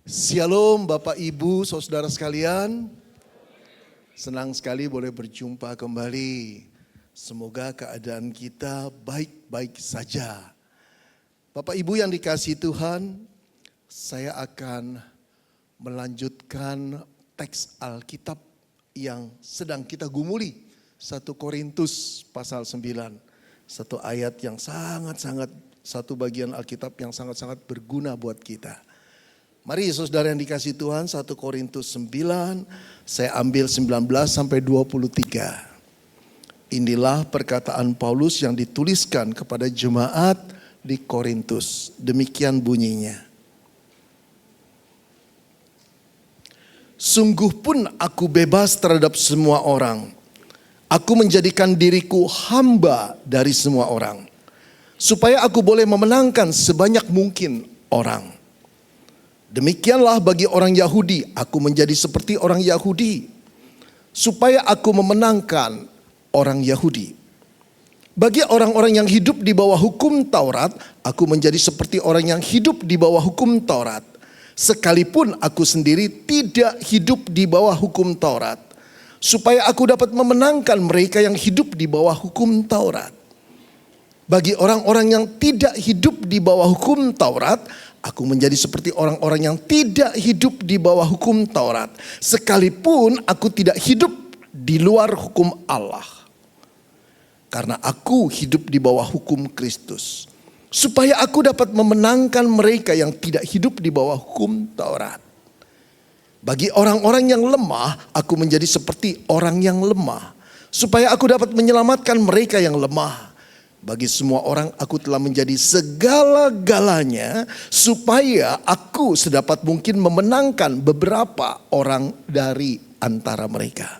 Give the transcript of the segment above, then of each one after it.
Shalom Bapak Ibu, saudara sekalian. Senang sekali boleh berjumpa kembali. Semoga keadaan kita baik-baik saja. Bapak Ibu yang dikasihi Tuhan, saya akan melanjutkan teks Alkitab yang sedang kita gumuli. 1 Korintus pasal 9. Satu ayat yang sangat-sangat, satu bagian Alkitab yang sangat-sangat berguna buat kita. Mari saudara yang dikasihi Tuhan, 1 Korintus 9, saya ambil 19 sampai 23. Inilah perkataan Paulus yang dituliskan kepada jemaat di Korintus. Demikian bunyinya. Sungguh pun aku bebas terhadap semua orang. Aku menjadikan diriku hamba dari semua orang. Supaya aku boleh memenangkan sebanyak mungkin orang. Demikianlah bagi orang Yahudi, aku menjadi seperti orang Yahudi, supaya aku memenangkan orang Yahudi. Bagi orang-orang yang hidup di bawah hukum Taurat, aku menjadi seperti orang yang hidup di bawah hukum Taurat. Sekalipun aku sendiri tidak hidup di bawah hukum Taurat, supaya aku dapat memenangkan mereka yang hidup di bawah hukum Taurat. Bagi orang-orang yang tidak hidup di bawah hukum Taurat, aku menjadi seperti orang-orang yang tidak hidup di bawah hukum Taurat. Sekalipun aku tidak hidup di luar hukum Allah. Karena aku hidup di bawah hukum Kristus. Supaya aku dapat memenangkan mereka yang tidak hidup di bawah hukum Taurat. Bagi orang-orang yang lemah, aku menjadi seperti orang yang lemah. Supaya aku dapat menyelamatkan mereka yang lemah. Bagi semua orang aku telah menjadi segala-galanya supaya aku sedapat mungkin memenangkan beberapa orang dari antara mereka.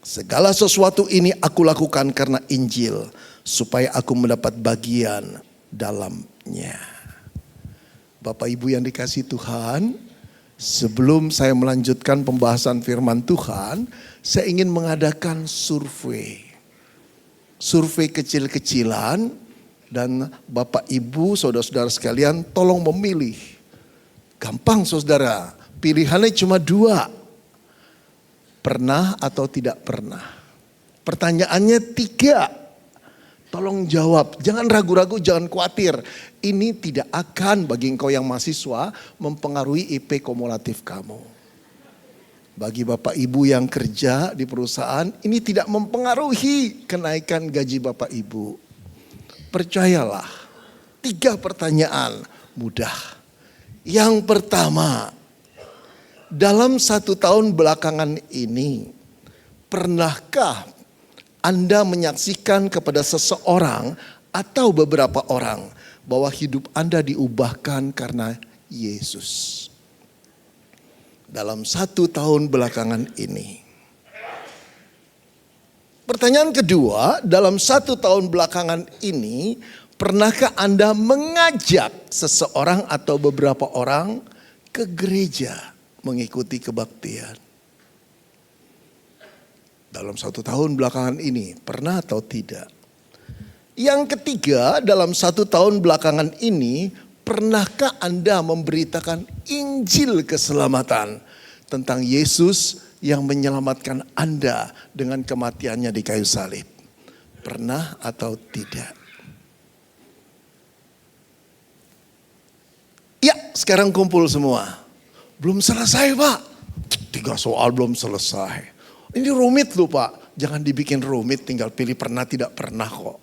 Segala sesuatu ini aku lakukan karena Injil supaya aku mendapat bagian dalamnya. Bapak Ibu yang dikasihi Tuhan, sebelum saya melanjutkan pembahasan firman Tuhan, saya ingin mengadakan survei kecil-kecilan, dan Bapak Ibu saudara-saudara sekalian tolong memilih. Gampang saudara, pilihannya cuma 2. Pernah atau tidak pernah. Pertanyaannya 3. Tolong jawab, jangan ragu-ragu, jangan khawatir. Ini tidak akan bagi engkau yang mahasiswa mempengaruhi IP kumulatif kamu. Bagi Bapak Ibu yang kerja di perusahaan, ini tidak mempengaruhi kenaikan gaji Bapak Ibu. Percayalah, 3 pertanyaan mudah. Yang pertama, dalam 1 tahun belakangan ini, pernahkah Anda menyaksikan kepada seseorang atau beberapa orang bahwa hidup Anda diubahkan karena Yesus? Dalam 1 tahun belakangan ini. Pertanyaan kedua, dalam 1 tahun belakangan ini, pernahkah Anda mengajak seseorang atau beberapa orang ke gereja mengikuti kebaktian? Dalam 1 tahun belakangan ini, pernah atau tidak? Yang ketiga, dalam 1 tahun belakangan ini, pernahkah Anda memberitakan Injil keselamatan tentang Yesus yang menyelamatkan Anda dengan kematiannya di kayu salib? Pernah atau tidak? Ya, sekarang kumpul semua. Belum selesai Pak. 3 soal belum selesai. Ini rumit loh Pak. Jangan dibikin rumit, tinggal pilih pernah tidak pernah kok.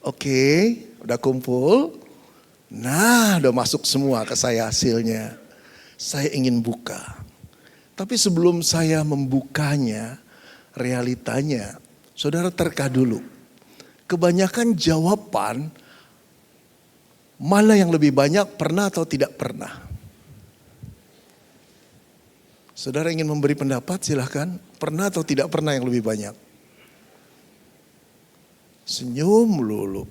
Oke, udah kumpul. Nah, udah masuk semua ke saya hasilnya. Saya ingin buka. Tapi sebelum saya membukanya, realitanya, saudara terka dulu. Kebanyakan jawaban, mana yang lebih banyak, pernah atau tidak pernah? Saudara ingin memberi pendapat, silahkan. Pernah atau tidak pernah yang lebih banyak? Senyum lulu.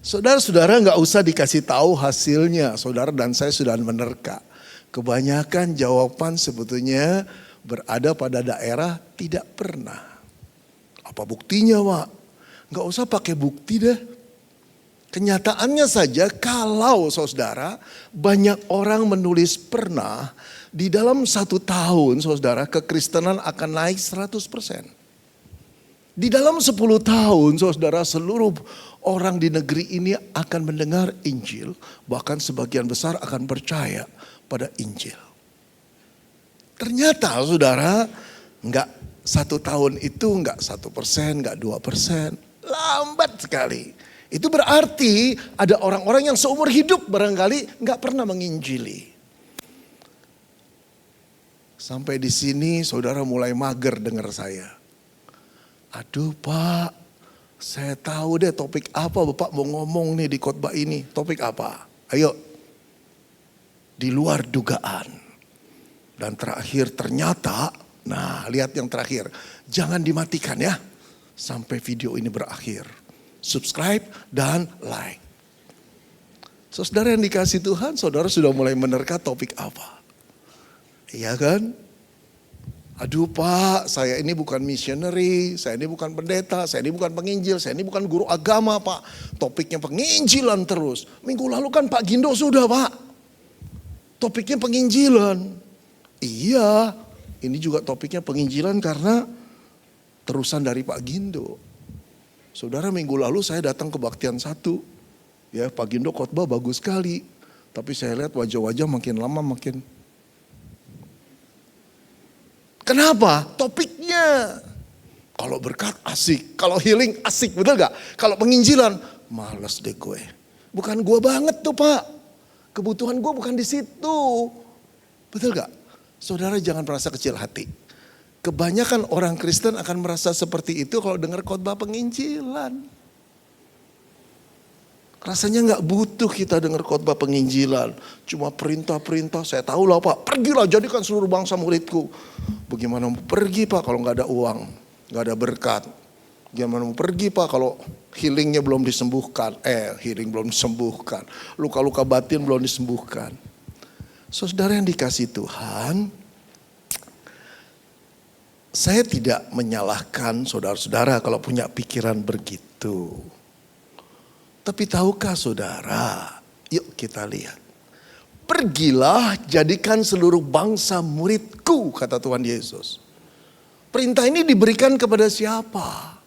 Saudara-saudara gak usah dikasih tahu hasilnya. Saudara dan saya sudah menerka. Kebanyakan jawaban sebetulnya berada pada daerah tidak pernah. Apa buktinya Pak? Gak usah pakai bukti deh. Kenyataannya saja kalau saudara banyak orang menulis pernah di dalam 1 tahun saudara kekristenan akan naik 100%. Di dalam 10 tahun saudara seluruh orang di negeri ini akan mendengar Injil. Bahkan sebagian besar akan percaya pada Injil. Ternyata saudara enggak 1 tahun itu enggak 1%, enggak 2%. Lambat sekali. Itu berarti ada orang-orang yang seumur hidup barangkali enggak pernah menginjili. Sampai di sini saudara mulai mager dengar saya. Aduh Pak, saya tahu deh topik apa Bapak mau ngomong nih di khotbah ini. Topik apa? Ayo. Di luar dugaan. Dan terakhir ternyata, nah lihat yang terakhir. Jangan dimatikan ya sampai video ini berakhir. Subscribe dan like. Saudara yang dikasih Tuhan, saudara sudah mulai menerka topik apa? Iya kan? Aduh Pak, saya ini bukan missionary, saya ini bukan pendeta, saya ini bukan penginjil, saya ini bukan guru agama Pak. Topiknya penginjilan terus. Minggu lalu kan Pak Gindo sudah Pak. Topiknya penginjilan. Iya, ini juga topiknya penginjilan karena terusan dari Pak Gindo. Saudara minggu lalu saya datang ke Kebaktian 1. Ya Pak Gindo khotbah bagus sekali. Tapi saya lihat wajah-wajah makin lama makin. Kenapa? Topiknya. Kalau berkat asik. Kalau healing asik, betul gak? Kalau penginjilan, malas deh gue. Bukan gue banget tuh Pak. Kebutuhan gue bukan di situ. Betul gak? Saudara jangan merasa kecil hati. Kebanyakan orang Kristen akan merasa seperti itu kalau dengar khotbah penginjilan. Rasanya gak butuh kita dengar khotbah penginjilan. Cuma perintah-perintah, saya tahu lah Pak. Pergilah jadikan seluruh bangsa muridku. Bagaimana mau pergi Pak kalau gak ada uang, gak ada berkat. Gimana mau pergi Pak kalau healingnya belum disembuhkan. Healing belum disembuhkan. Luka-luka batin belum disembuhkan. Saudara yang dikasih Tuhan, saya tidak menyalahkan saudara-saudara kalau punya pikiran begitu. Tapi tahukah saudara, yuk kita lihat. Pergilah jadikan seluruh bangsa muridku, kata Tuhan Yesus. Perintah ini diberikan kepada siapa?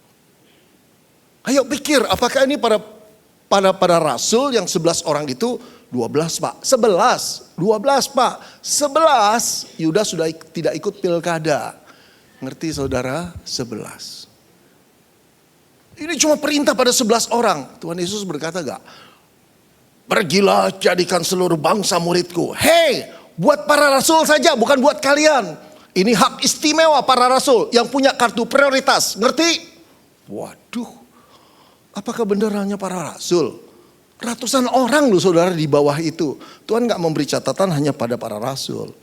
Ayo pikir, apakah ini para rasul yang 11 orang itu 12 Pak? 12 Pak. 11 Yudas sudah tidak ikut pilkada. Ngerti saudara? 11. Ini cuma perintah pada 11 orang. Tuhan Yesus berkata gak? Pergilah jadikan seluruh bangsa muridku. Hei, buat para rasul saja, bukan buat kalian. Ini hak istimewa para rasul yang punya kartu prioritas. Ngerti? Waduh, apakah benar hanya para rasul? Ratusan orang loh saudara di bawah itu. Tuhan gak memberi catatan hanya pada para rasul.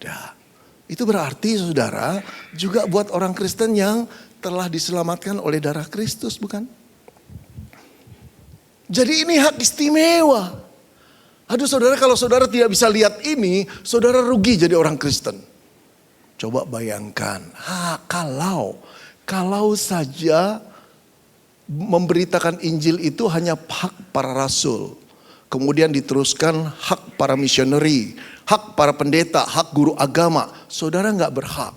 Dah. Itu berarti saudara juga buat orang Kristen yang telah diselamatkan oleh darah Kristus, bukan? Jadi ini hak istimewa. Aduh saudara, kalau saudara tidak bisa lihat ini, saudara rugi jadi orang Kristen. Coba bayangkan, kalau saja memberitakan Injil itu hanya hak para rasul. Kemudian diteruskan hak para misioneri, hak para pendeta, hak guru agama. Saudara gak berhak.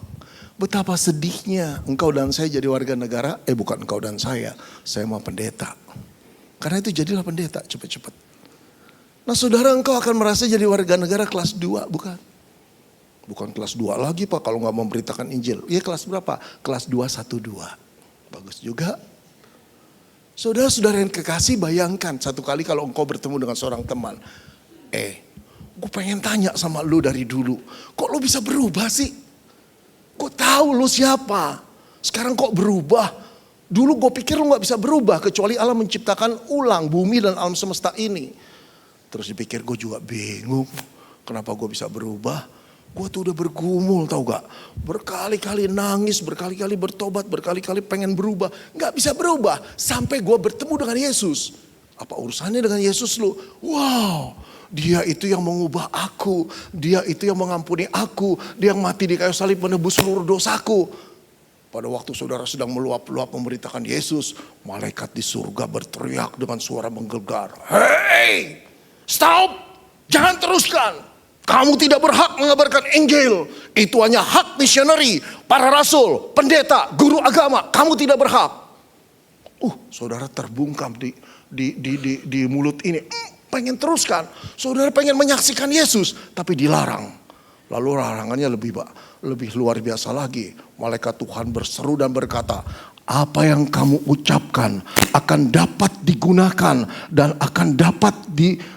Betapa sedihnya engkau dan saya jadi warga negara. Bukan engkau dan saya mau pendeta. Karena itu jadilah pendeta cepat-cepat. Nah saudara, engkau akan merasa jadi warga negara kelas 2, bukan? Bukan kelas 2 lagi Pak kalau gak memberitakan Injil. Iya kelas berapa? Kelas 212. Bagus juga. Saudara-saudara yang kekasih, bayangkan satu kali kalau engkau bertemu dengan seorang teman. Gue pengen tanya sama lu dari dulu. Kok lu bisa berubah sih? Gue tahu lu siapa. Sekarang kok berubah? Dulu gue pikir lu gak bisa berubah. Kecuali Allah menciptakan ulang bumi dan alam semesta ini. Terus dipikir gue juga bingung. Kenapa gue bisa berubah? Gue tuh udah bergumul tau gak. Berkali-kali nangis, berkali-kali bertobat, berkali-kali pengen berubah. Gak bisa berubah sampai gue bertemu dengan Yesus. Apa urusannya dengan Yesus lu? Wow, dia itu yang mengubah aku. Dia itu yang mengampuni aku. Dia yang mati di kayu salib menebus seluruh dosaku. Pada waktu saudara sedang meluap-luap memberitakan Yesus, malaikat di surga berteriak dengan suara menggelegar. Hei, stop, jangan teruskan. Kamu tidak berhak mengabarkan Injil. Itu hanya hak misioneri, para rasul, pendeta, guru agama. Kamu tidak berhak. Saudara terbungkam di mulut ini. Pengen teruskan. Saudara pengen menyaksikan Yesus, tapi dilarang. Lalu larangannya lebih luar biasa lagi. Malaikat Tuhan berseru dan berkata, apa yang kamu ucapkan akan dapat digunakan dan akan dapat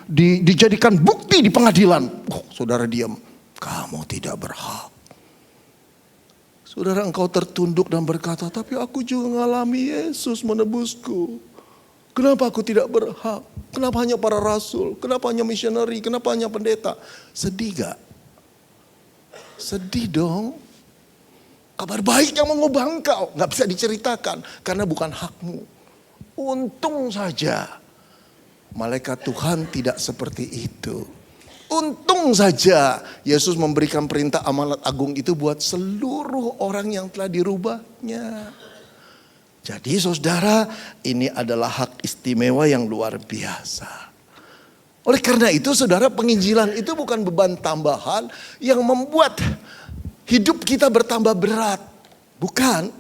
dijadikan bukti di pengadilan. Saudara diam. Kamu tidak berhak. Saudara, engkau tertunduk dan berkata, tapi aku juga mengalami Yesus menebusku. Kenapa aku tidak berhak? Kenapa hanya para rasul? Kenapa hanya misioneri? Kenapa hanya pendeta? Sedih gak? Sedih dong. Kabar baik yang mengubah engkau gak bisa diceritakan karena bukan hakmu. Untung saja malaikat Tuhan tidak seperti itu. Untung saja Yesus memberikan perintah amanat agung itu buat seluruh orang yang telah dirubahnya. Jadi saudara, ini adalah hak istimewa yang luar biasa. Oleh karena itu saudara, penginjilan itu bukan beban tambahan yang membuat hidup kita bertambah berat. Bukan.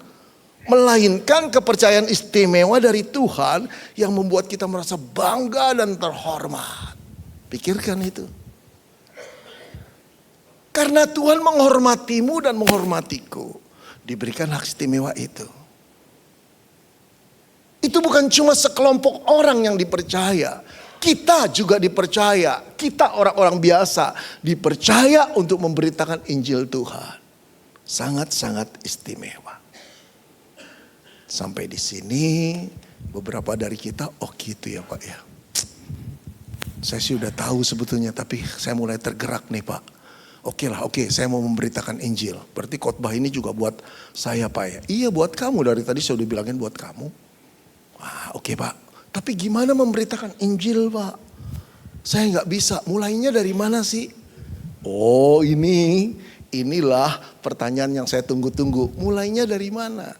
Melainkan kepercayaan istimewa dari Tuhan yang membuat kita merasa bangga dan terhormat. Pikirkan itu. Karena Tuhan menghormatimu dan menghormatiku, diberikan hak istimewa itu. Itu bukan cuma sekelompok orang yang dipercaya. Kita juga dipercaya. Kita orang-orang biasa dipercaya untuk memberitakan Injil Tuhan. Sangat-sangat istimewa. Sampai di sini beberapa dari kita, oh gitu ya Pak ya. Saya sih udah tahu sebetulnya, tapi saya mulai tergerak nih Pak. Oke, saya mau memberitakan Injil. Berarti khotbah ini juga buat saya Pak ya. Iya, buat kamu, dari tadi saya udah bilangin buat kamu. Oke Pak. Tapi gimana memberitakan Injil Pak? Saya gak bisa. Mulainya dari mana sih? Oh inilah pertanyaan yang saya tunggu-tunggu. Mulainya dari mana?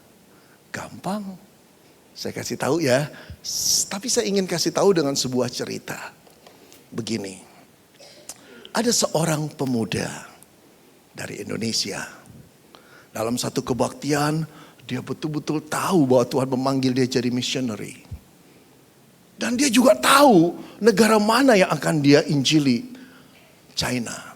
Gampang. Saya kasih tahu ya. Tapi saya ingin kasih tahu dengan sebuah cerita. Begini. Ada seorang pemuda dari Indonesia. Dalam satu kebaktian, dia betul-betul tahu bahwa Tuhan memanggil dia jadi missionary. Dan dia juga tahu negara mana yang akan dia injili. China.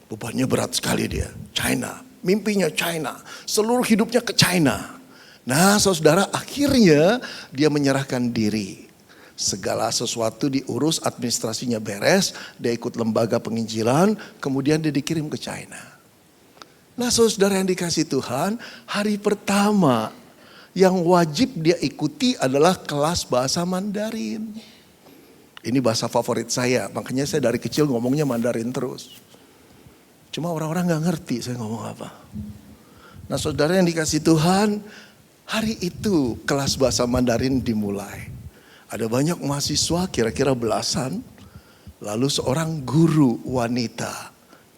Bebannya berat sekali dia. China. Mimpinya China. Seluruh hidupnya ke China. Nah saudara, akhirnya dia menyerahkan diri. Segala sesuatu diurus, administrasinya beres. Dia ikut lembaga penginjilan. Kemudian dia dikirim ke China. Nah saudara yang dikasih Tuhan, hari pertama yang wajib dia ikuti adalah kelas bahasa Mandarin. Ini bahasa favorit saya, makanya saya dari kecil ngomongnya Mandarin terus. Cuma orang-orang gak ngerti saya ngomong apa. Nah saudara yang dikasih Tuhan, hari itu kelas bahasa Mandarin dimulai. Ada banyak mahasiswa, kira-kira belasan. Lalu seorang guru wanita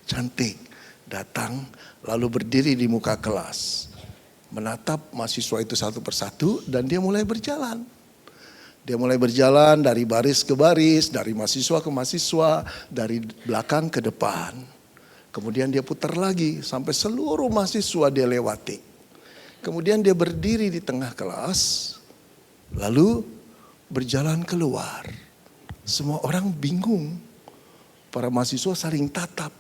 cantik datang lalu berdiri di muka kelas. Menatap mahasiswa itu satu persatu dan dia mulai berjalan. Dia mulai berjalan dari baris ke baris, dari mahasiswa ke mahasiswa, dari belakang ke depan. Kemudian dia putar lagi sampai seluruh mahasiswa dia lewati. Kemudian dia berdiri di tengah kelas, lalu berjalan keluar. Semua orang bingung. Para mahasiswa saling tatap.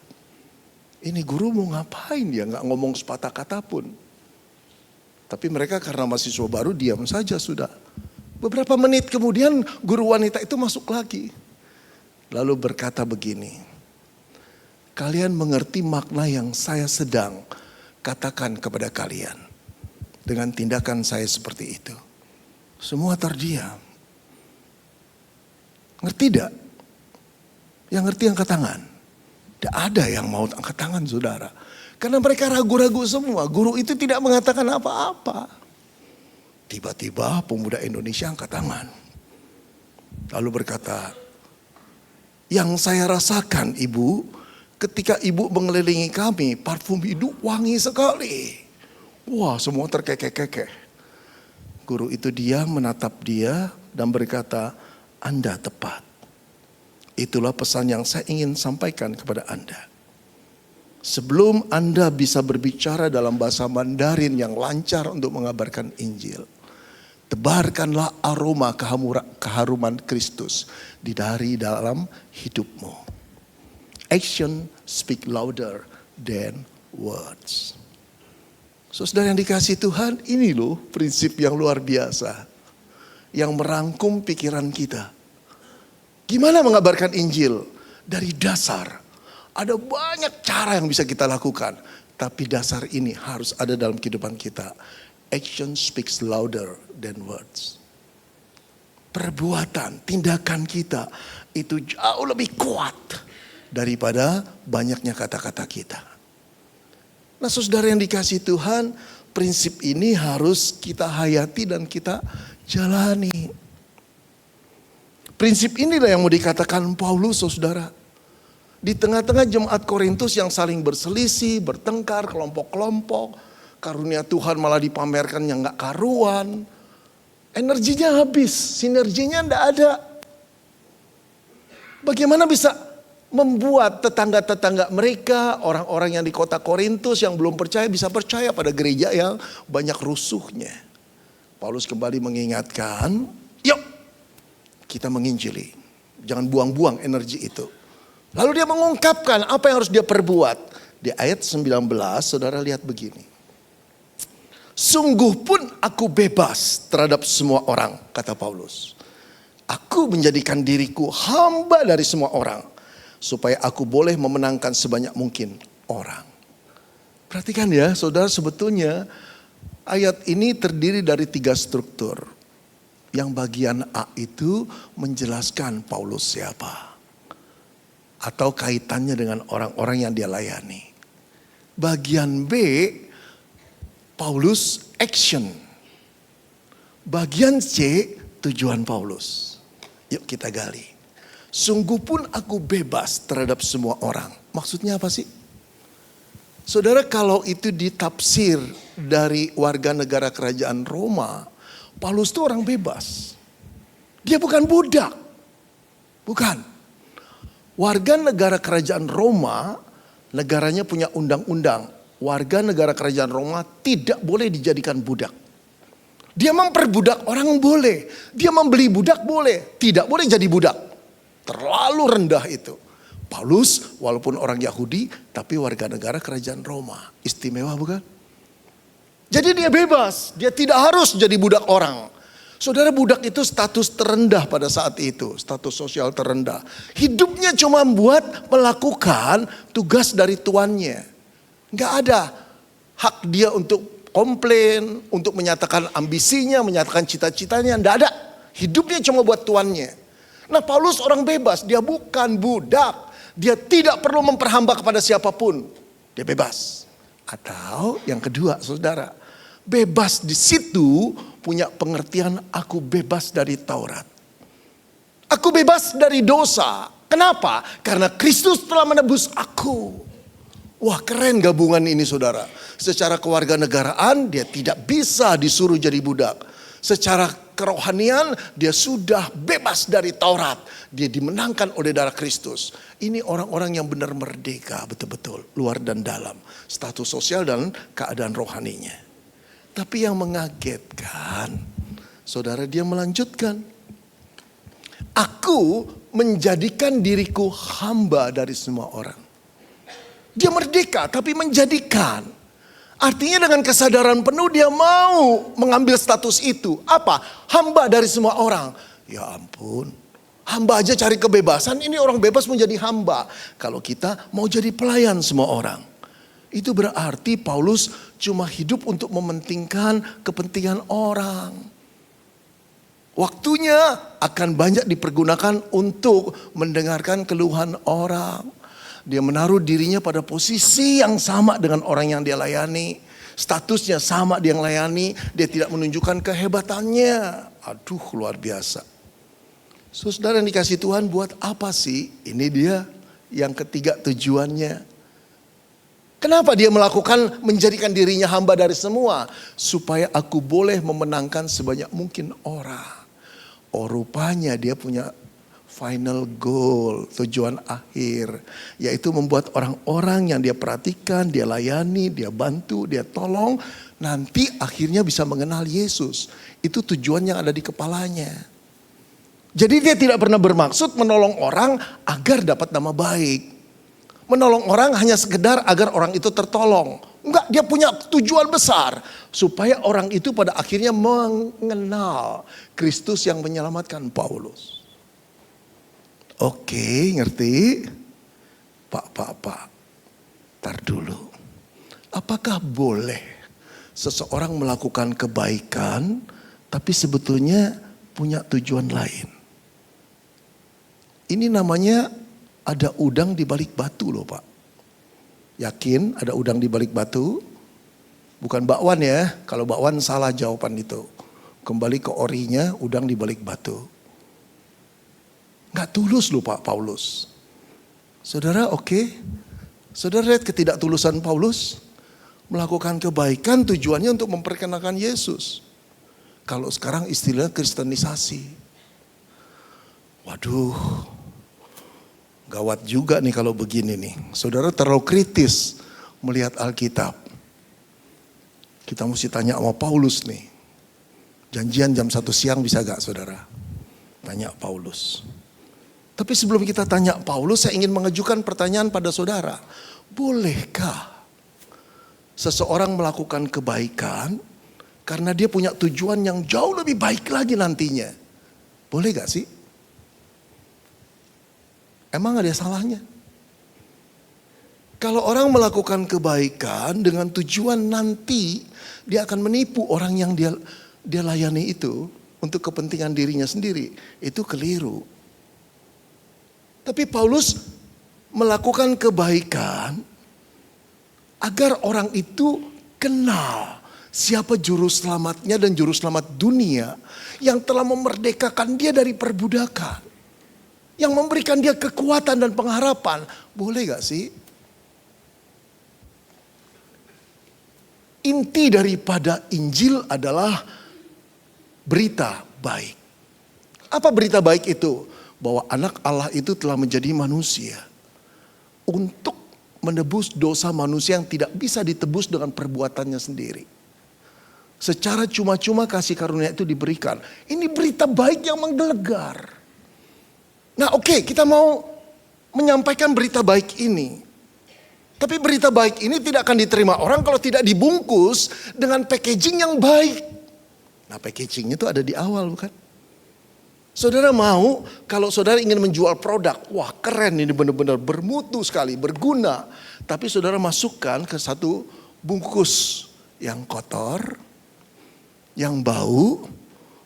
Ini guru mau ngapain dia, gak ngomong sepatah kata pun. Tapi mereka karena mahasiswa baru diam saja sudah. Beberapa menit kemudian guru wanita itu masuk lagi. Lalu berkata begini. Kalian mengerti makna yang saya sedang katakan kepada kalian. Dengan tindakan saya seperti itu. Semua terdiam. Ngerti tidak? Yang ngerti angkat tangan. Tidak ada yang mau angkat tangan saudara. Karena mereka ragu-ragu semua. Guru itu tidak mengatakan apa-apa. Tiba-tiba pemuda Indonesia angkat tangan. Lalu berkata, yang saya rasakan ibu, ketika ibu mengelilingi kami, parfum hidup wangi sekali. Wah, semua terkekeh-kekeh. Guru itu diam menatap dia dan berkata, Anda tepat. Itulah pesan yang saya ingin sampaikan kepada Anda. Sebelum Anda bisa berbicara dalam bahasa Mandarin yang lancar untuk mengabarkan Injil, tebarkanlah aroma keharuman Kristus dari dalam hidupmu. Action speak louder than words. Saudara yang dikasihi Tuhan, ini loh prinsip yang luar biasa. Yang merangkum pikiran kita. Gimana mengabarkan Injil? Dari dasar. Ada banyak cara yang bisa kita lakukan. Tapi dasar ini harus ada dalam kehidupan kita. Action speaks louder than words. Perbuatan, tindakan kita itu jauh lebih kuat daripada banyaknya kata-kata kita. Nah, saudara yang dikasihi Tuhan, prinsip ini harus kita hayati dan kita jalani. Prinsip inilah yang mau dikatakan Paulus, saudara. Di tengah-tengah jemaat Korintus yang saling berselisih, bertengkar, kelompok-kelompok. Karunia Tuhan malah dipamerkan yang gak karuan. Energinya habis, sinerginya gak ada. Bagaimana bisa membuat tetangga-tetangga mereka, orang-orang yang di kota Korintus yang belum percaya bisa percaya pada gereja yang banyak rusuhnya. Paulus kembali mengingatkan, yuk kita menginjili. Jangan buang-buang energi itu. Lalu dia mengungkapkan apa yang harus dia perbuat. Di ayat 19 saudara lihat begini. Sungguh pun aku bebas terhadap semua orang, kata Paulus. Aku menjadikan diriku hamba dari semua orang. Supaya aku boleh memenangkan sebanyak mungkin orang. Perhatikan ya saudara, sebetulnya ayat ini terdiri dari 3 struktur. Yang bagian A itu menjelaskan Paulus siapa. Atau kaitannya dengan orang-orang yang dia layani. Bagian B, Paulus action. Bagian C, tujuan Paulus. Yuk kita gali. Sungguh pun aku bebas terhadap semua orang. Maksudnya apa sih? Saudara, kalau itu ditafsir dari warga negara kerajaan Roma, Paulus itu orang bebas. Dia bukan budak. Bukan. Warga negara kerajaan Roma, negaranya punya undang-undang. Warga negara kerajaan Roma tidak boleh dijadikan budak. Dia memperbudak orang boleh. Dia membeli budak boleh. Tidak boleh jadi budak. Terlalu rendah itu. Paulus walaupun orang Yahudi tapi warga negara kerajaan Roma. Istimewa bukan? Jadi dia bebas. Dia tidak harus jadi budak orang. Saudara, budak itu status terendah pada saat itu. Status sosial terendah. Hidupnya cuma melakukan tugas dari tuannya. Gak ada hak dia untuk komplain. Untuk menyatakan ambisinya, menyatakan cita-citanya. Gak ada. Hidupnya cuma buat tuannya. Nah, Paulus orang bebas, dia bukan budak. Dia tidak perlu memperhamba kepada siapapun. Dia bebas. Atau yang kedua, saudara, bebas di situ punya pengertian aku bebas dari Taurat. Aku bebas dari dosa. Kenapa? Karena Kristus telah menebus aku. Wah, keren gabungan ini, saudara. Secara kewarganegaraan dia tidak bisa disuruh jadi budak. Secara kerohanian dia sudah bebas dari Taurat. Dia dimenangkan oleh darah Kristus. Ini orang-orang yang benar merdeka betul-betul. Luar dan dalam. Status sosial dan keadaan rohaninya. Tapi yang mengagetkan, saudara, dia melanjutkan. Aku menjadikan diriku hamba dari semua orang. Dia merdeka tapi menjadikan. Artinya dengan kesadaran penuh dia mau mengambil status itu. Apa? Hamba dari semua orang. Ya ampun. Hamba aja cari kebebasan. Ini orang bebas menjadi hamba. Kalau kita mau jadi pelayan semua orang. Itu berarti Paulus cuma hidup untuk mementingkan kepentingan orang. Waktunya akan banyak dipergunakan untuk mendengarkan keluhan orang. Dia menaruh dirinya pada posisi yang sama dengan orang yang dia layani. Statusnya sama dia yang layani. Dia tidak menunjukkan kehebatannya. Aduh, luar biasa. Saudara yang dikasih Tuhan, buat apa sih? Ini dia yang ketiga tujuannya. Kenapa dia melakukan menjadikan dirinya hamba dari semua? Supaya aku boleh memenangkan sebanyak mungkin orang. Oh rupanya dia punya final goal, tujuan akhir. Yaitu membuat orang-orang yang dia perhatikan, dia layani, dia bantu, dia tolong. Nanti akhirnya bisa mengenal Yesus. Itu tujuan yang ada di kepalanya. Jadi dia tidak pernah bermaksud menolong orang agar dapat nama baik. Menolong orang hanya sekedar agar orang itu tertolong. Enggak, dia punya tujuan besar. Supaya orang itu pada akhirnya mengenal Kristus yang menyelamatkan Paulus. Oke, ngerti? Pak. Tar dulu. Apakah boleh seseorang melakukan kebaikan tapi sebetulnya punya tujuan lain? Ini namanya ada udang di balik batu loh Pak. Yakin ada udang di balik batu? Bukan bakwan ya. Kalau bakwan salah jawaban itu. Kembali ke orinya, udang di balik batu. Gak tulus loh Pak Paulus. Saudara oke. Saudara lihat ketidaktulusan Paulus. Melakukan kebaikan tujuannya untuk memperkenalkan Yesus. Kalau sekarang istilah kristenisasi. Waduh. Gawat juga nih kalau begini nih. Saudara terlalu kritis melihat Alkitab. Kita mesti tanya sama Paulus nih. Janjian jam 1 siang bisa gak saudara? Tanya Paulus. Tapi sebelum kita tanya Paulus, saya ingin mengajukan pertanyaan pada saudara. Bolehkah seseorang melakukan kebaikan karena dia punya tujuan yang jauh lebih baik lagi nantinya? Boleh gak sih? Emang ada salahnya? Kalau orang melakukan kebaikan dengan tujuan nanti dia akan menipu orang yang dia layani itu untuk kepentingan dirinya sendiri, itu keliru. Tapi Paulus melakukan kebaikan agar orang itu kenal siapa juru selamatnya dan juru selamat dunia yang telah memerdekakan dia dari perbudakan. Yang memberikan dia kekuatan dan pengharapan. Boleh gak sih? Inti daripada Injil adalah berita baik. Apa berita baik itu? Bahwa anak Allah itu telah menjadi manusia. Untuk menebus dosa manusia yang tidak bisa ditebus dengan perbuatannya sendiri. Secara cuma-cuma kasih karunia itu diberikan. Ini berita baik yang menggelegar. Nah oke, kita mau menyampaikan berita baik ini. Tapi berita baik ini tidak akan diterima orang kalau tidak dibungkus dengan packaging yang baik. Nah packaging itu ada di awal bukan? Saudara mau kalau saudara ingin menjual produk, wah keren ini benar-benar bermutu sekali, berguna. Tapi saudara masukkan ke satu bungkus yang kotor, yang bau,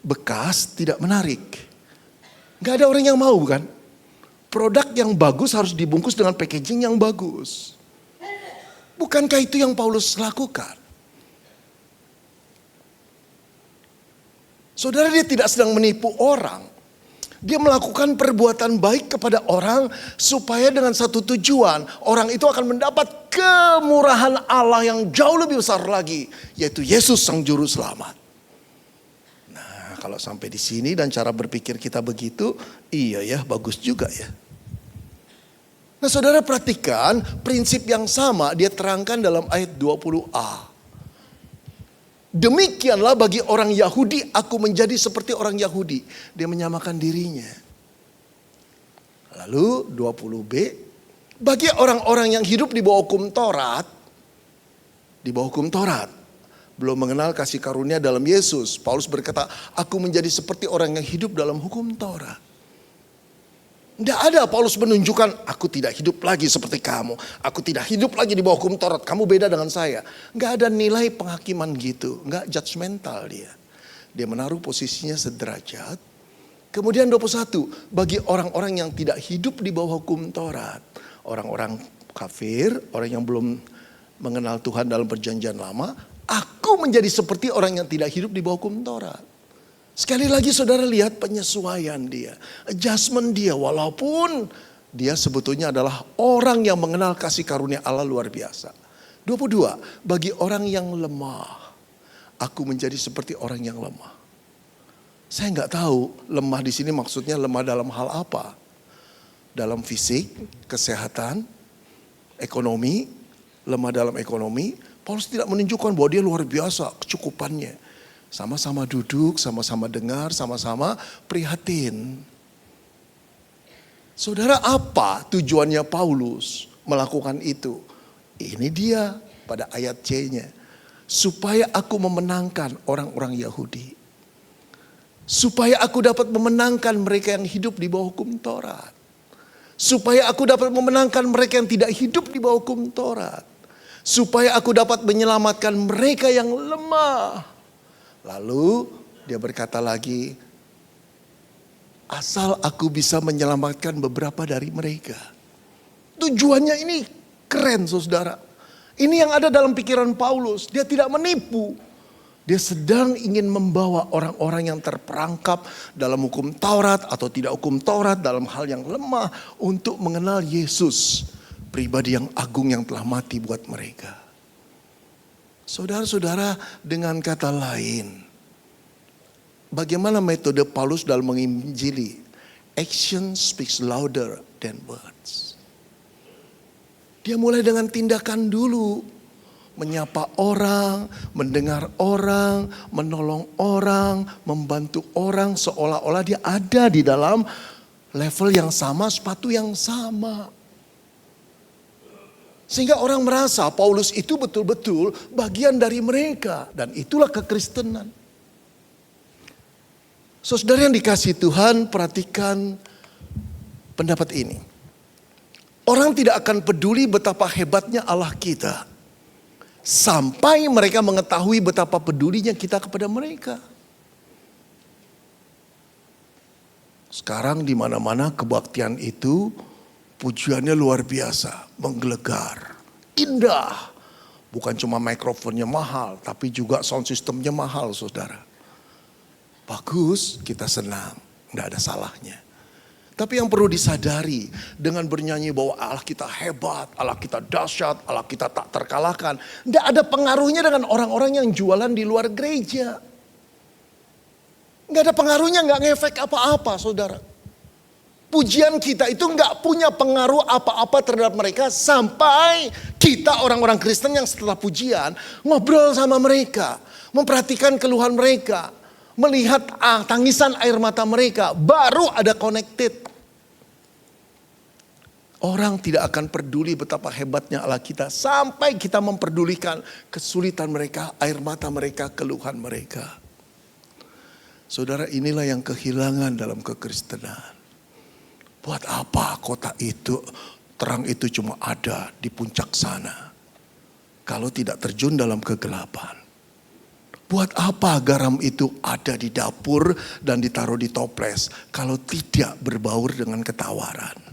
bekas, tidak menarik. Gak ada orang yang mau bukan? Produk yang bagus harus dibungkus dengan packaging yang bagus. Bukankah itu yang Paulus lakukan? Saudara, dia tidak sedang menipu orang. Dia melakukan perbuatan baik kepada orang supaya dengan satu tujuan. Orang itu akan mendapat kemurahan Allah yang jauh lebih besar lagi. Yaitu Yesus sang juru selamat. Kalau sampai di sini dan cara berpikir kita begitu, iya ya bagus juga ya. Nah saudara perhatikan prinsip yang sama dia terangkan dalam ayat 20a. Demikianlah bagi orang Yahudi aku menjadi seperti orang Yahudi. Dia menyamakan dirinya. Lalu 20b. Bagi orang-orang yang hidup di bawah hukum Taurat. Di bawah hukum Taurat. Belum mengenal kasih karunia dalam Yesus. Paulus berkata, aku menjadi seperti orang yang hidup dalam hukum Taurat. Tidak ada Paulus menunjukkan, aku tidak hidup lagi seperti kamu. Aku tidak hidup lagi di bawah hukum Taurat. Kamu beda dengan saya. Nggak ada nilai penghakiman gitu. Nggak judgmental dia. Dia menaruh posisinya sederajat. Kemudian 21, bagi orang-orang yang tidak hidup di bawah hukum Taurat. Orang-orang kafir, orang yang belum mengenal Tuhan dalam perjanjian lama. Aku menjadi seperti orang yang tidak hidup di bawah hukum Taurat. Sekali lagi saudara lihat penyesuaian dia. Adjustment dia walaupun dia sebetulnya adalah orang yang mengenal kasih karunia Allah luar biasa. 22, bagi orang yang lemah, aku menjadi seperti orang yang lemah. Saya nggak tahu lemah di sini maksudnya lemah dalam hal apa. Dalam fisik, kesehatan, ekonomi, lemah dalam ekonomi. Paulus tidak menunjukkan bahwa dia luar biasa kecukupannya. Sama-sama duduk, sama-sama dengar, sama-sama prihatin. Saudara, apa tujuannya Paulus melakukan itu? Ini dia pada ayat C-nya. Supaya aku memenangkan orang-orang Yahudi. Supaya aku dapat memenangkan mereka yang hidup di bawah hukum Taurat. Supaya aku dapat memenangkan mereka yang tidak hidup di bawah hukum Taurat. Supaya aku dapat menyelamatkan mereka yang lemah. Lalu dia berkata lagi, asal aku bisa menyelamatkan beberapa dari mereka. Tujuannya ini keren, saudara. Ini yang ada dalam pikiran Paulus. Dia tidak menipu. Dia sedang ingin membawa orang-orang yang terperangkap dalam hukum Taurat atau tidak hukum Taurat dalam hal yang lemah untuk mengenal Yesus, pribadi yang agung yang telah mati buat mereka. Saudara-saudara, dengan kata lain, bagaimana metode Paulus dalam menginjili? Action speaks louder than words. Dia mulai dengan tindakan dulu. Menyapa orang, mendengar orang, menolong orang, membantu orang seolah-olah dia ada di dalam level yang sama, sepatu yang sama. Sehingga orang merasa Paulus itu betul-betul bagian dari mereka. Dan itulah kekristenan. Saudara yang dikasihi Tuhan, perhatikan pendapat ini. Orang tidak akan peduli betapa hebatnya Allah kita. Sampai mereka mengetahui betapa pedulinya kita kepada mereka. Sekarang di mana-mana kebaktian itu pujiannya luar biasa, menggelegar, indah. Bukan cuma mikrofonnya mahal, tapi juga sound systemnya mahal, saudara. Bagus, kita senang, nggak ada salahnya. Tapi yang perlu disadari, dengan bernyanyi bahwa Allah kita hebat, Allah kita dahsyat, Allah kita tak terkalahkan. Tidak ada pengaruhnya dengan orang-orang yang jualan di luar gereja. Tidak ada pengaruhnya, nggak ngefek apa-apa, saudara. Pujian kita itu nggak punya pengaruh apa-apa terhadap mereka sampai kita orang-orang Kristen yang setelah pujian ngobrol sama mereka, memperhatikan keluhan mereka, melihat tangisan air mata mereka, baru ada connected. Orang tidak akan peduli betapa hebatnya Allah kita sampai kita memperdulikan kesulitan mereka, air mata mereka, keluhan mereka. Saudara, inilah yang kehilangan dalam kekristenan. Buat apa kota itu, terang itu cuma ada di puncak sana, kalau tidak terjun dalam kegelapan? Buat apa garam itu ada di dapur dan ditaruh di toples kalau tidak berbaur dengan ketawaran?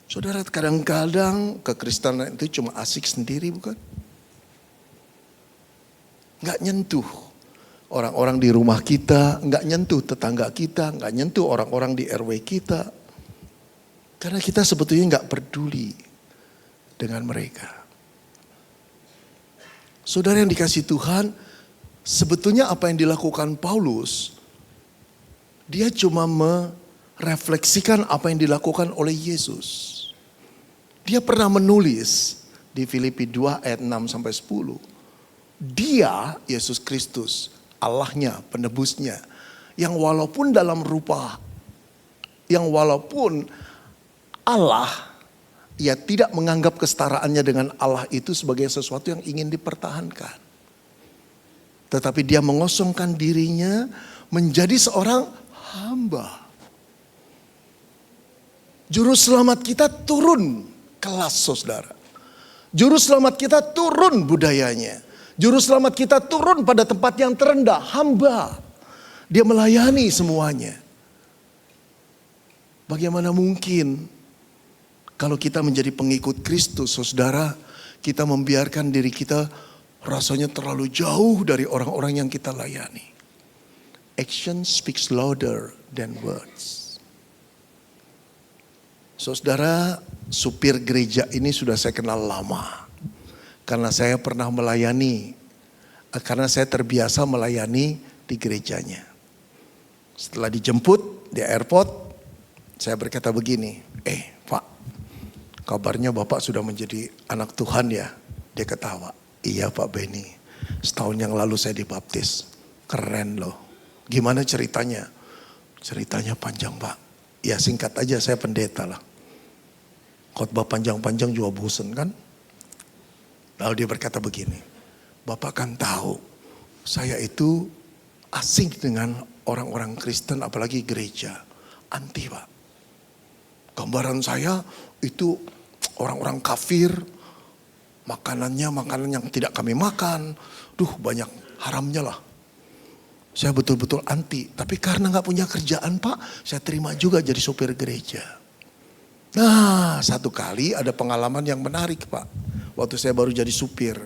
Saudara, kadang-kadang kekristenan itu cuma asik sendiri, bukan? Nggak nyentuh orang-orang di rumah kita, nggak nyentuh tetangga kita, nggak nyentuh orang-orang di RW kita. Karena kita sebetulnya nggak peduli dengan mereka. Saudara yang dikasihi Tuhan, sebetulnya apa yang dilakukan Paulus, dia cuma merefleksikan apa yang dilakukan oleh Yesus. Dia pernah menulis di Filipi 2 ayat 6-10. Dia, Yesus Kristus, Allahnya, penebusnya, yang walaupun dalam rupa, yang walaupun Allah, ia tidak menganggap kesetaraannya dengan Allah itu sebagai sesuatu yang ingin dipertahankan. Tetapi dia mengosongkan dirinya menjadi seorang hamba. Juru selamat kita turun kelas, saudara. Juru selamat kita turun budayanya. Juru selamat kita turun pada tempat yang terendah, hamba. Dia melayani semuanya. Bagaimana mungkin kalau kita menjadi pengikut Kristus, saudara, kita membiarkan diri kita rasanya terlalu jauh dari orang-orang yang kita layani. Action speaks louder than words. Saudara, supir gereja ini sudah saya kenal lama. Karena saya pernah melayani, karena saya terbiasa melayani di gerejanya. Setelah dijemput di airport, saya berkata begini, Pak, kabarnya Bapak sudah menjadi anak Tuhan ya? Dia ketawa, iya Pak Benny, setahun yang lalu saya dibaptis. Keren loh. Gimana ceritanya? Ceritanya panjang Pak. Ya singkat aja, saya pendeta lah. Khotbah panjang-panjang juga bosen kan? Lalu dia berkata begini, Bapak kan tahu saya itu asing dengan orang-orang Kristen apalagi gereja. Anti Pak. Gambaran saya itu orang-orang kafir, makanannya makanan yang tidak kami makan. Banyak haramnya lah. Saya betul-betul anti. Tapi karena gak punya kerjaan Pak, saya terima juga jadi sopir gereja. Nah, satu kali ada pengalaman yang menarik Pak. Waktu saya baru jadi supir.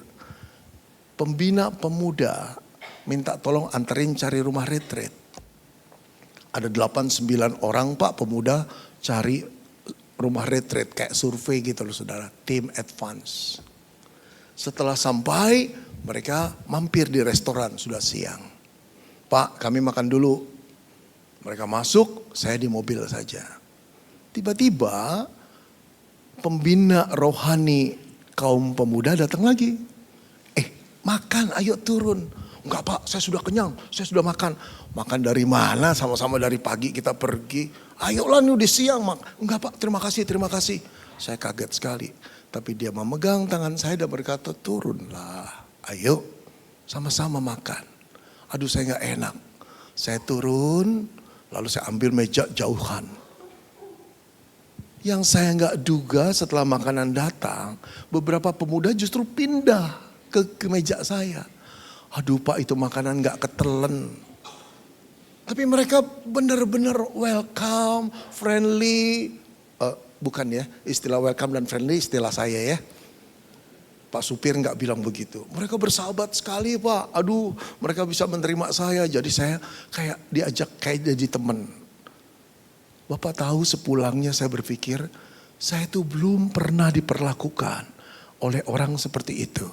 Pembina pemuda minta tolong anterin cari rumah retret. Ada 8-9 orang Pak pemuda cari rumah retret. Kayak survei gitu loh saudara. Tim advance. Setelah sampai mereka mampir di restoran sudah siang. Pak kami makan dulu. Mereka masuk, saya di mobil saja. Tiba-tiba pembina rohani kaum pemuda datang lagi. Makan ayo turun. Enggak Pak saya sudah kenyang, saya sudah makan. Makan dari mana, sama-sama dari pagi kita pergi. Ayolah nih udah siang. Enggak Pak terima kasih. Saya kaget sekali. Tapi dia memegang tangan saya dan berkata turunlah. Ayo sama-sama makan. Aduh saya gak enak. Saya turun lalu saya ambil meja jauhan. Yang saya gak duga setelah makanan datang, beberapa pemuda justru pindah ke meja saya. Aduh Pak itu makanan gak ketelen. Tapi mereka benar-benar welcome, friendly. Bukan ya, istilah welcome dan friendly istilah saya ya. Pak supir gak bilang begitu. Mereka bersahabat sekali Pak. Aduh mereka bisa menerima saya. Jadi saya kayak diajak kayak jadi teman. Bapak tahu sepulangnya saya berpikir. Saya itu belum pernah diperlakukan oleh orang seperti itu.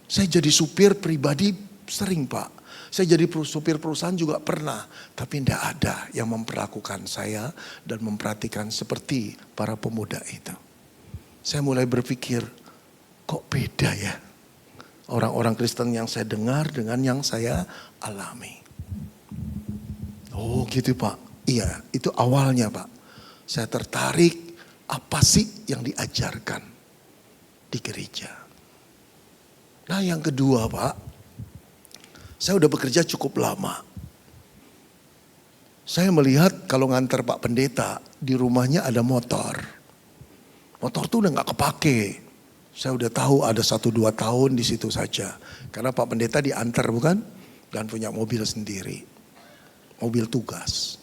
Saya jadi supir pribadi sering Pak. Saya jadi supir perusahaan juga pernah. Tapi tidak ada yang memperlakukan saya dan memperhatikan seperti para pemuda itu. Saya mulai berpikir. Kok beda ya orang-orang Kristen yang saya dengar dengan yang saya alami. Oh gitu Pak. Iya itu awalnya Pak. Saya tertarik apa sih yang diajarkan di gereja. Nah yang kedua Pak. Saya udah bekerja cukup lama. Saya melihat kalau nganter Pak Pendeta di rumahnya ada motor. Motor tuh udah gak kepake. Saya udah tahu ada 1-2 tahun di situ saja. Karena Pak Pendeta diantar bukan? Dan punya mobil sendiri. Mobil tugas.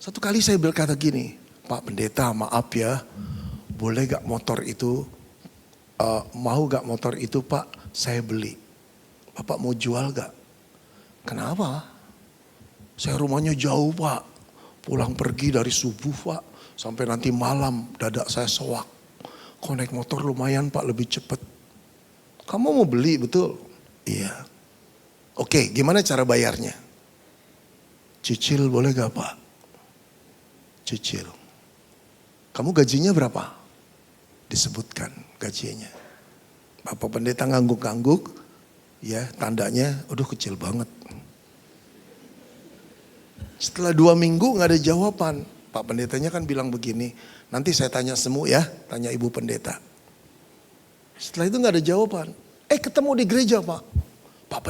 Satu kali saya berkata gini. Pak Pendeta maaf ya. Boleh gak motor itu? Mau gak motor itu Pak? Saya beli. Bapak mau jual gak? Kenapa? Saya rumahnya jauh Pak. Pulang pergi dari subuh Pak. Sampai nanti malam dadak saya sewak. Kok naik motor lumayan Pak lebih cepat. Kamu mau beli betul? Iya. Oke gimana cara bayarnya? Cicil boleh gak Pak? Cicil. Kamu gajinya berapa? Disebutkan gajinya. Bapak Pendeta ngangguk-ngangguk. Ya tandanya aduh kecil banget. Setelah 2 minggu gak ada jawaban. Pak Pendetanya kan bilang begini. Nanti saya tanya semu ya, tanya Ibu Pendeta. Setelah itu gak ada jawaban. Ketemu di gereja Pak. Pak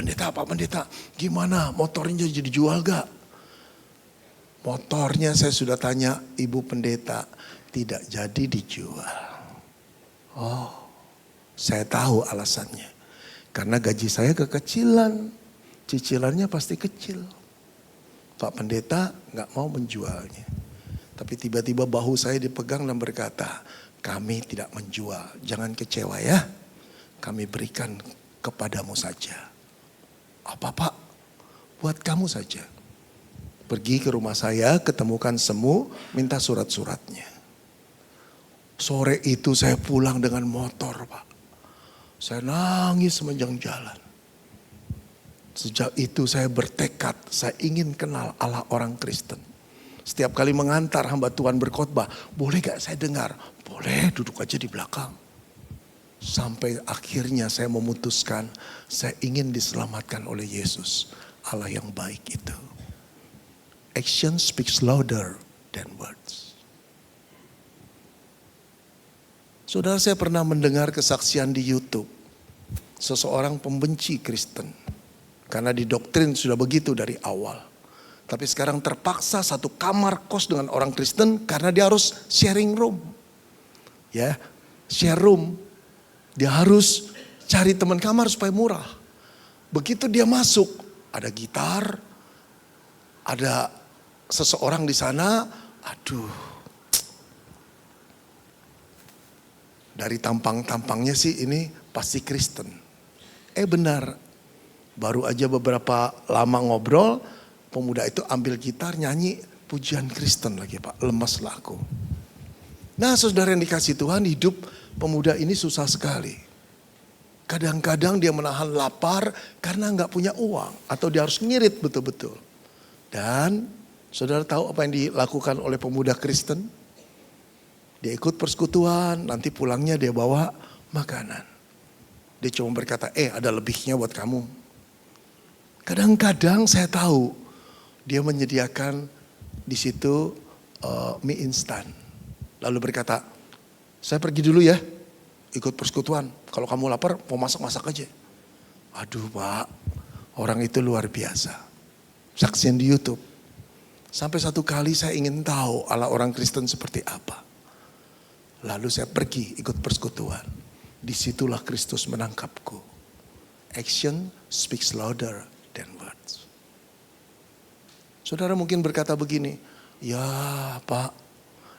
Pendeta, gimana motornya jadi jual gak? Motornya saya sudah tanya Ibu Pendeta, tidak jadi dijual. Oh, saya tahu alasannya. Karena gaji saya kekecilan, cicilannya pasti kecil. Pak Pendeta gak mau menjualnya. Tapi tiba-tiba bahu saya dipegang dan berkata, kami tidak menjual, jangan kecewa ya. Kami berikan kepadamu saja. Apa Pak? Buat kamu saja. Pergi ke rumah saya, ketemukan semu, minta surat-suratnya. Sore itu saya pulang dengan motor, Pak. Saya nangis sepanjang jalan. Sejak itu saya bertekad, saya ingin kenal Allah orang Kristen. Setiap kali mengantar hamba Tuhan berkhotbah, boleh gak saya dengar? Boleh, duduk aja di belakang. Sampai akhirnya saya memutuskan, saya ingin diselamatkan oleh Yesus, Allah yang baik itu. Action speaks louder than words. Saudara, saya pernah mendengar kesaksian di YouTube. Seseorang pembenci Kristen. Karena didoktrin sudah begitu dari awal. Tapi sekarang terpaksa satu kamar kos dengan orang Kristen karena dia harus sharing room. Ya, share room. Dia harus cari teman kamar supaya murah. Begitu dia masuk, ada gitar, ada seseorang di sana, aduh. Dari tampang-tampangnya sih ini pasti Kristen. Benar, baru aja beberapa lama ngobrol, pemuda itu ambil gitar nyanyi pujian Kristen lagi, Pak. Lemeslah aku. Nah, saudara yang dikasih Tuhan, hidup pemuda ini susah sekali. Kadang-kadang dia menahan lapar karena nggak punya uang. Atau dia harus ngirit betul-betul. Dan saudara tahu apa yang dilakukan oleh pemuda Kristen? Dia ikut persekutuan, nanti pulangnya dia bawa makanan. Dia cuma berkata, ada lebihnya buat kamu. Kadang-kadang saya tahu dia menyediakan di situ mie instan. Lalu berkata, saya pergi dulu ya, ikut persekutuan. Kalau kamu lapar, mau masak-masak aja. Aduh, Pak, orang itu luar biasa. Saksian di YouTube. Sampai satu kali saya ingin tahu Allah orang Kristen seperti apa. Lalu saya pergi ikut persekutuan. Disitulah Kristus menangkapku. Action speaks louder than words. Saudara mungkin berkata begini, ya Pak,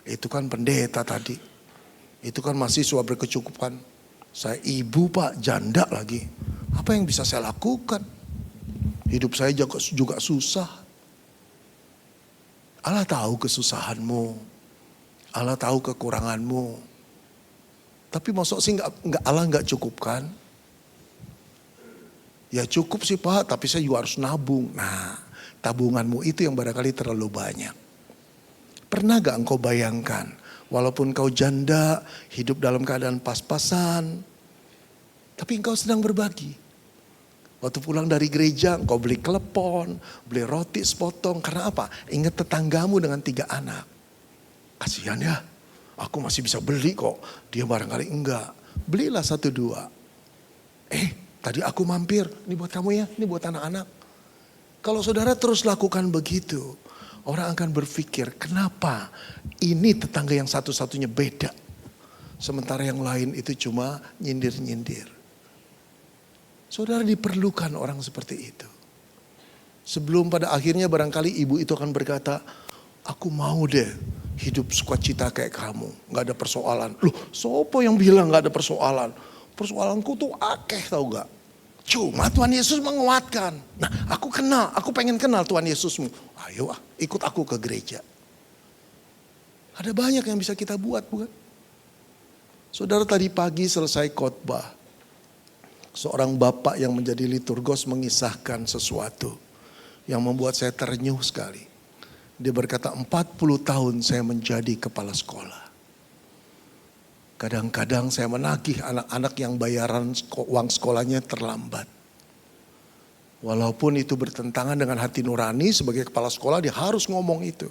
itu kan pendeta tadi. Itu kan mahasiswa berkecukupan. Saya ibu, Pak, janda lagi. Apa yang bisa saya lakukan? Hidup saya juga susah. Allah tahu kesusahanmu. Allah tahu kekuranganmu. Tapi maksud sih Allah nggak cukupkan? Ya cukup sih Pak, tapi saya juga harus nabung. Nah, tabunganmu itu yang barangkali terlalu banyak. Pernah gak engkau bayangkan, walaupun kau janda, hidup dalam keadaan pas-pasan, tapi engkau sedang berbagi. Waktu pulang dari gereja, engkau beli klepon, beli roti sepotong. Karena apa? Ingat tetanggamu dengan 3 anak. Kasihan ya, aku masih bisa beli kok. Dia barangkali enggak. Belilah 1-2. Tadi aku mampir, ini buat kamu ya, ini buat anak-anak. Kalau saudara terus lakukan begitu, orang akan berpikir, kenapa ini tetangga yang satu-satunya beda. Sementara yang lain itu cuma nyindir-nyindir. Saudara diperlukan orang seperti itu. Sebelum pada akhirnya barangkali ibu itu akan berkata, aku mau deh hidup sukacita kayak kamu. Gak ada persoalan. Loh, siapa yang bilang gak ada persoalan? Persoalanku tuh akeh tau gak? Cuma Tuhan Yesus menguatkan. Nah, aku pengen kenal Tuhan Yesusmu. Ayo ikut aku ke gereja. Ada banyak yang bisa kita buat, bukan? Saudara, tadi pagi selesai khotbah. Seorang bapak yang menjadi liturgos mengisahkan sesuatu yang membuat saya terenyuh sekali. Dia berkata 40 tahun saya menjadi kepala sekolah. Kadang-kadang saya menagih anak-anak yang bayaran uang sekolahnya terlambat. Walaupun itu bertentangan dengan hati nurani, sebagai kepala sekolah dia harus ngomong itu.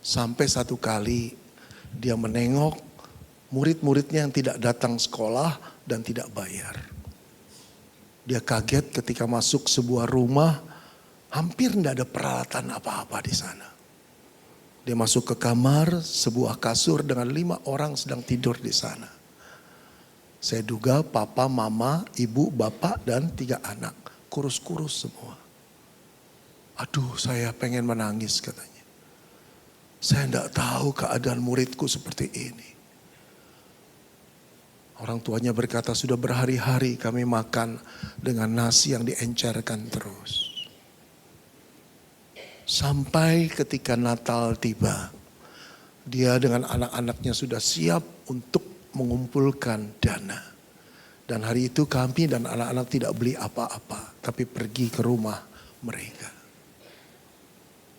Sampai satu kali dia menengok murid-muridnya yang tidak datang sekolah dan tidak bayar. Dia kaget ketika masuk sebuah rumah, hampir tidak ada peralatan apa-apa di sana. Dia masuk ke kamar, sebuah kasur dengan 5 orang sedang tidur di sana. Saya duga papa, mama, ibu, bapak, dan 3 anak. Kurus-kurus semua. Aduh, saya pengen menangis katanya. Saya tidak tahu keadaan muridku seperti ini. Orang tuanya berkata, sudah berhari-hari kami makan dengan nasi yang diencerkan terus. Sampai ketika Natal tiba, Dia dengan anak-anaknya sudah siap untuk mengumpulkan dana. Dan hari itu kami dan anak-anak tidak beli apa-apa, tapi pergi ke rumah mereka.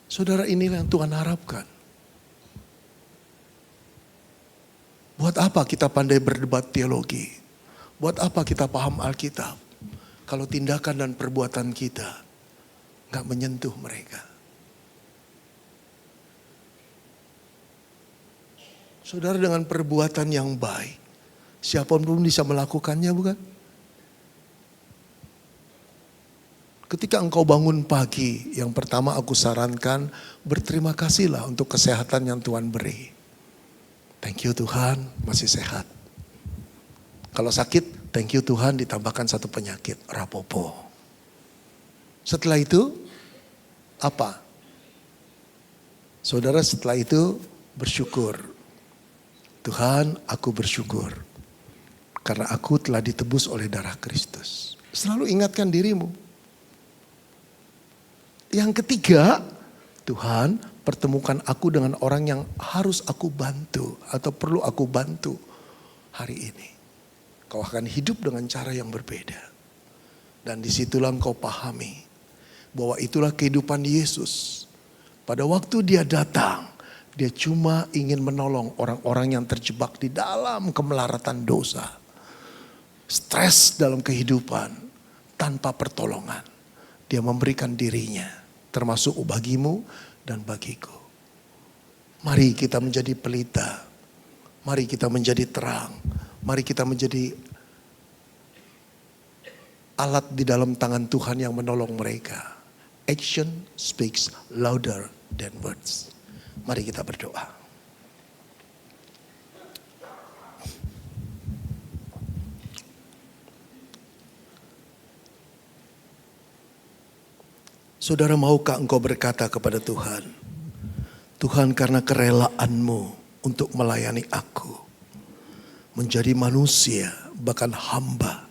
Saudara, inilah yang Tuhan harapkan. Buat apa kita pandai berdebat teologi? Buat apa kita paham Alkitab? Kalau tindakan dan perbuatan kita gak menyentuh mereka. Saudara, dengan perbuatan yang baik, siapapun bisa melakukannya, bukan? Ketika engkau bangun pagi, yang pertama aku sarankan, berterima kasihlah untuk kesehatan yang Tuhan beri. Thank you Tuhan, masih sehat. Kalau sakit, thank you Tuhan ditambahkan satu penyakit, rapopo. Setelah itu, apa? Saudara, setelah itu bersyukur. Tuhan, aku bersyukur karena aku telah ditebus oleh darah Kristus. Selalu ingatkan dirimu. Yang ketiga, Tuhan, pertemukan aku dengan orang yang harus aku bantu atau perlu aku bantu hari ini. Kau akan hidup dengan cara yang berbeda. Dan disitulah engkau pahami bahwa itulah kehidupan Yesus. Pada waktu dia datang, dia cuma ingin menolong orang-orang yang terjebak di dalam kemelaratan dosa. Stres dalam kehidupan tanpa pertolongan. Dia memberikan dirinya, termasuk bagimu dan bagiku. Mari kita menjadi pelita. Mari kita menjadi terang. Mari kita menjadi alat di dalam tangan Tuhan yang menolong mereka. Action speaks louder than words. Mari kita berdoa. Saudara, maukah engkau berkata kepada Tuhan, Tuhan, karena kerelaanmu untuk melayani aku, menjadi manusia, bahkan hamba,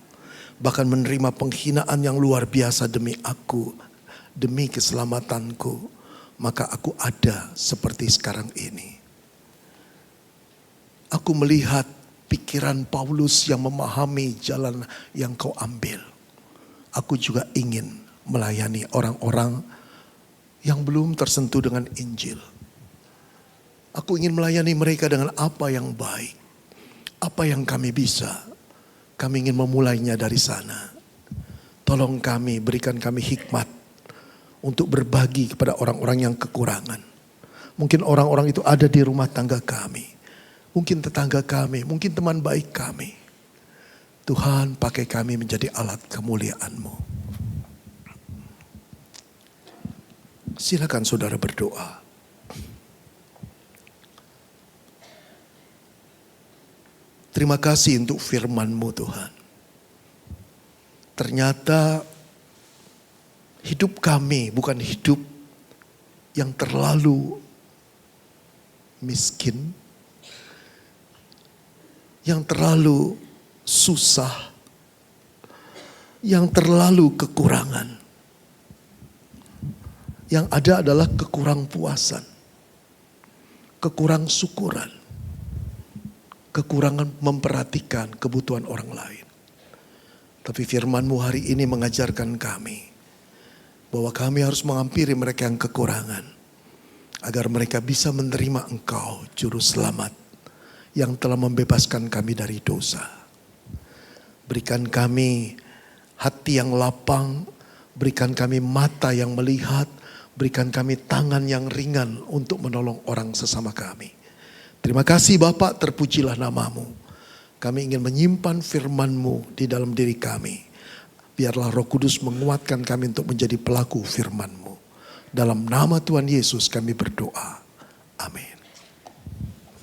bahkan menerima penghinaan yang luar biasa demi aku, demi keselamatanku, maka aku ada seperti sekarang ini. Aku melihat pikiran Paulus yang memahami jalan yang kau ambil. Aku juga ingin melayani orang-orang yang belum tersentuh dengan Injil. Aku ingin melayani mereka dengan apa yang baik. Apa yang kami bisa. Kami ingin memulainya dari sana. Tolong kami, berikan kami hikmat untuk berbagi kepada orang-orang yang kekurangan. Mungkin orang-orang itu ada di rumah tangga kami. Mungkin tetangga kami, mungkin teman baik kami. Tuhan, pakai kami menjadi alat kemuliaan-Mu. Silakan saudara berdoa. Terima kasih untuk firman-Mu Tuhan. Ternyata hidup kami bukan hidup yang terlalu miskin, yang terlalu susah, yang terlalu kekurangan. Yang ada adalah kekurang puasan, kekurang syukuran, kekurangan memperhatikan kebutuhan orang lain. Tapi firman-Mu hari ini mengajarkan kami bahwa kami harus menghampiri mereka yang kekurangan, agar mereka bisa menerima Engkau, Juru Selamat, yang telah membebaskan kami dari dosa. Berikan kami hati yang lapang, berikan kami mata yang melihat, berikan kami tangan yang ringan untuk menolong orang sesama kami. Terima kasih Bapak, terpujilah nama-Mu. Kami ingin menyimpan firman-Mu di dalam diri kami. Biarlah Roh Kudus menguatkan kami untuk menjadi pelaku firman-Mu. Dalam nama Tuhan Yesus kami berdoa.